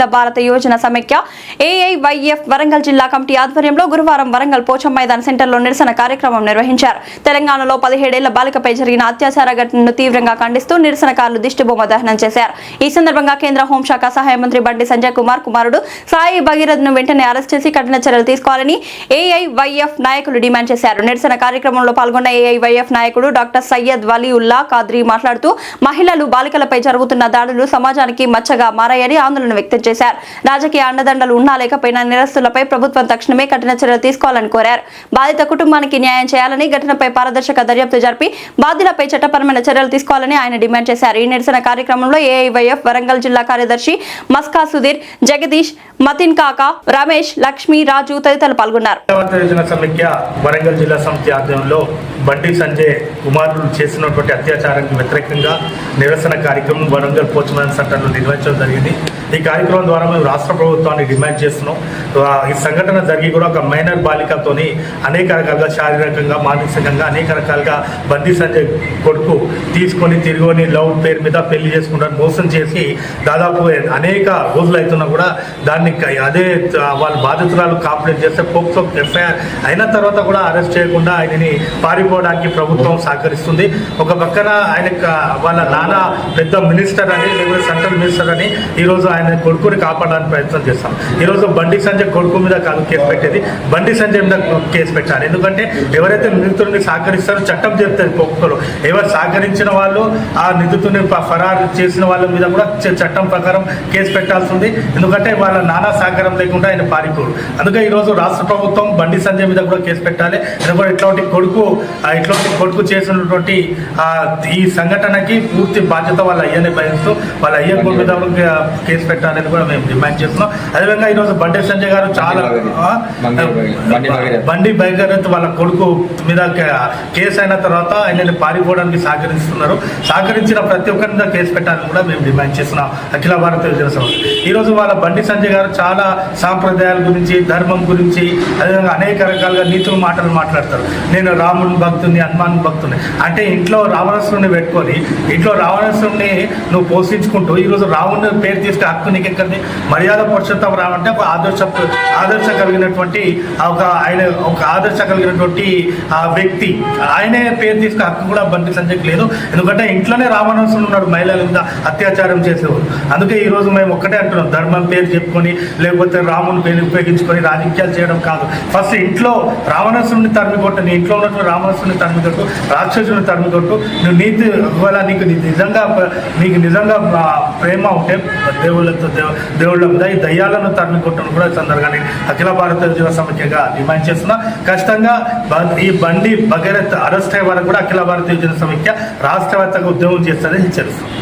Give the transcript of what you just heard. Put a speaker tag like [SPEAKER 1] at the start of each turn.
[SPEAKER 1] అఖిల భారత యోజన సమైక్య ఏఐవైఎఫ్ వరంగల్ జిల్లా కమిటీ ఆధ్వర్యంలో గురువారం వరంగల్ పోచం మైదాన్ సెంటర్లో నిరసన కార్యక్రమం నిర్వహించారు. తెలంగాణలో 17 ఏళ్ల బాలికపై జరిగిన అత్యాచార ఘటనను తీవ్రంగా ఖండిస్తూ నిరసనకారులు దిష్టిబొమ్మ దహనం చేశారు. ఈ సందర్భంగా కేంద్ర హోంశాఖ సహాయ మంత్రి బండి సంజయ్ కుమార్ కుమారుడు సాయి భగీరథ్ను వెంటనే అరెస్ట్ చేసి కఠిన చర్యలు తీసుకోవాలని ఏఐవైఎఫ్ నాయకులు డిమాండ్ చేశారు. నిరసన కార్యక్రమంలో పాల్గొన్న ఏఐవైఎఫ్ నాయకుడు డాక్టర్ సయ్యద్ వలీఉల్లా ఖాద్రీ మాట్లాడుతూ మహిళలు బాలికలపై జరుగుతున్న దాడులు సమాజానికి మచ్చగా మారాయని ఆందోళన వ్యక్తం చేశారు. రాజకీయ అండదండలు ఉన్నా లేకపోయినా నిరస్తులపై ప్రభుత్వం తక్షణమే కఠిన చర్యలు తీసుకోవాలని కోరారు. బాధిత కుటుంబానికి న్యాయం చేయాలని, ఘటనపై పారదర్శక దర్యాప్తు జరిపి బాధ్యులపై చట్టపరమైన చర్యలు తీసుకోవాలని ఆయన డిమాండ్ చేశారు. ఈ నిరసన కార్యక్రమంలో ఏఐవైఎఫ్ వరంగల్ జిల్లా కార్యదర్శి మస్కా సుధీర్, జగదీష్, మతిన్ కాకా, రమేష్, లక్ష్మి, రాజు తదితరులు పాల్గొన్నారు.
[SPEAKER 2] వరంగల్ జిల్లా సమితి ఆధ్వర్యంలో బండి సంజయ్ కుమారులు చేసినటువంటి అత్యాచారానికి వ్యతిరేకంగా నిరసన కార్యక్రమం వరంగల్ పోచమన్ సెంటర్లో నిర్వహించడం జరిగింది. ఈ కార్యక్రమం ద్వారా మేము రాష్ట్ర ప్రభుత్వాన్ని డిమాండ్ చేస్తున్నాం. ఈ సంఘటన జరిగి కూడా ఒక మైనర్ బాలికతోని అనేక రకాలుగా శారీరకంగా, మానసికంగా అనేక రకాలుగా బండి సంజయ్ కొడుకు తీసుకొని తిరిగి లవ్ పేరు మీద పెళ్లి చేసుకుంటారు, మోసం చేసి దాదాపు అనేక రోజులు అవుతున్నా కూడా దాన్ని అదే వాళ్ళ బాధితురాలు కంప్లైంట్ చేస్తే పోక్సో ఎఫ్ఐఆర్ అయిన తర్వాత కూడా అరెస్ట్ చేయకుండా ఆయనని పారిపోవడానికి ప్రభుత్వం సహకరిస్తుంది. ఒక పక్కన ఆయన వాళ్ళ నాన్న పెద్ద మినిస్టర్ అని, లేకపోతే సెంట్రల్ మినిస్టర్ అని ఈరోజు ఆయన కొడుకుని కాపాడడానికి ప్రయత్నం చేస్తాం. ఈరోజు బండి సంజయ్ కొడుకు మీద కాదు కేసు పెట్టేది, బండి సంజయ్ మీద కేసు పెట్టాలి. ఎందుకంటే ఎవరైతే నిందితుడిని సహకరిస్తారో చట్టం చెప్తుంది పోక్సోలో. ఎవరు సహకరించిన వాళ్ళు, ఆ నిందితుడిని ఫరారు చేసిన వాళ్ళ మీద కూడా చట్టం ప్రకారం కేసు పెట్టాల్సింది. ఎందుకంటే వాళ్ళ నాన్న సహకారం లేకుండా ఆయన పారిపోడు. అందుకే ఈరోజు రాష్ట్ర ప్రభుత్వం బండి సంజయ్ మీద కూడా కేసు పెట్టాలి. ఎందుకంటే ఇట్లాంటి కొడుకు చేసినటువంటి ఈ సంఘటనకి పూర్తి బాధ్యత వాళ్ళ అయ్యనే భరిస్తూ వాళ్ళ అయ్య మీద కేసు పెట్టాలని కూడా మేము డిమాండ్ చేస్తున్నాం. అదేవిధంగా ఈరోజు బండి సంజయ్ గారు చాలా బండి భగీరథ్ వాళ్ళ కొడుకు మీద కేసు అయిన తర్వాత ఆయనని పారిపోవడానికి సహకరిస్తున్నారు. సహకరించిన ప్రతి ఒక్కరి మీద కేసు పెట్టాలని కూడా మేము డిమాండ్ చేస్తున్నాం. అఖిల భారత యోజన సమితి ఈరోజు వాళ్ళ బండి సంజయ్ గారు చాలా సాంప్రదాయాల గురించి, ధర్మం గురించి, అదేవిధంగా అనేక రకాలుగా నీతులు మాటలు మాట్లాడతారు. నేను రాముని భక్తుని, హనుమాన్ భక్తుని అంటే ఇంట్లో రావణాసురుని పెట్టుకొని ఇంట్లో రావణాసురుని నువ్వు పోషించుకుంటూ ఈరోజు రావణుని పేరు తీసుకు హక్కు నీకు ఎక్కడిది? మర్యాద పురుషోత్తమ రావు అంటే ఒక ఆదర్శ కలిగినటువంటి ఒక ఆదర్శ కలిగినటువంటి వ్యక్తి. ఆయనే పేరు తీసుకు హక్కు కూడా బండి సంజయ్కి లేదు. ఎందుకంటే ఇంట్లోనే రావణాసురుడు ఉన్నాడు, మహిళల మీద అత్యాచారం చేసేవాడు. అందుకే ఈరోజు మేము ఒక్కటే అంటున్నాం, ధర్మం పేరు చెప్పుకొని లేకపోతే రాముని పేరు ఉపయోగించుకొని రాజకీయాలు చేయడం కాదు. ఫస్ట్ ఇంట్లో రావణాసురుని తరిమి కొట్టు, నీ ఇంట్లో ఉన్నటువంటి రావణాసురుని తరిమి కొట్టు, రాక్షసుని తరిమి కొట్టు. నువ్వు నీతి ఒకవేళ నీకు నిజంగా ప్రేమ ఉంటే దేవుళ్ళ మీద ఈ దయ్యాలను తరిమి కొట్టను కూడా సందర్భంగా అఖిల భారత యోజన సమైక్యగా డిమాండ్ చేస్తున్నా. ఖచ్చితంగా ఈ బండి భగీరథ్ అరెస్ట్ అయ్యే వరకు కూడా అఖిల భారత యోజన సమైక్య రాష్ట్రవ్యాప్తంగా ఉద్యమం చేస్తుందని హెచ్చరిస్తున్నాం.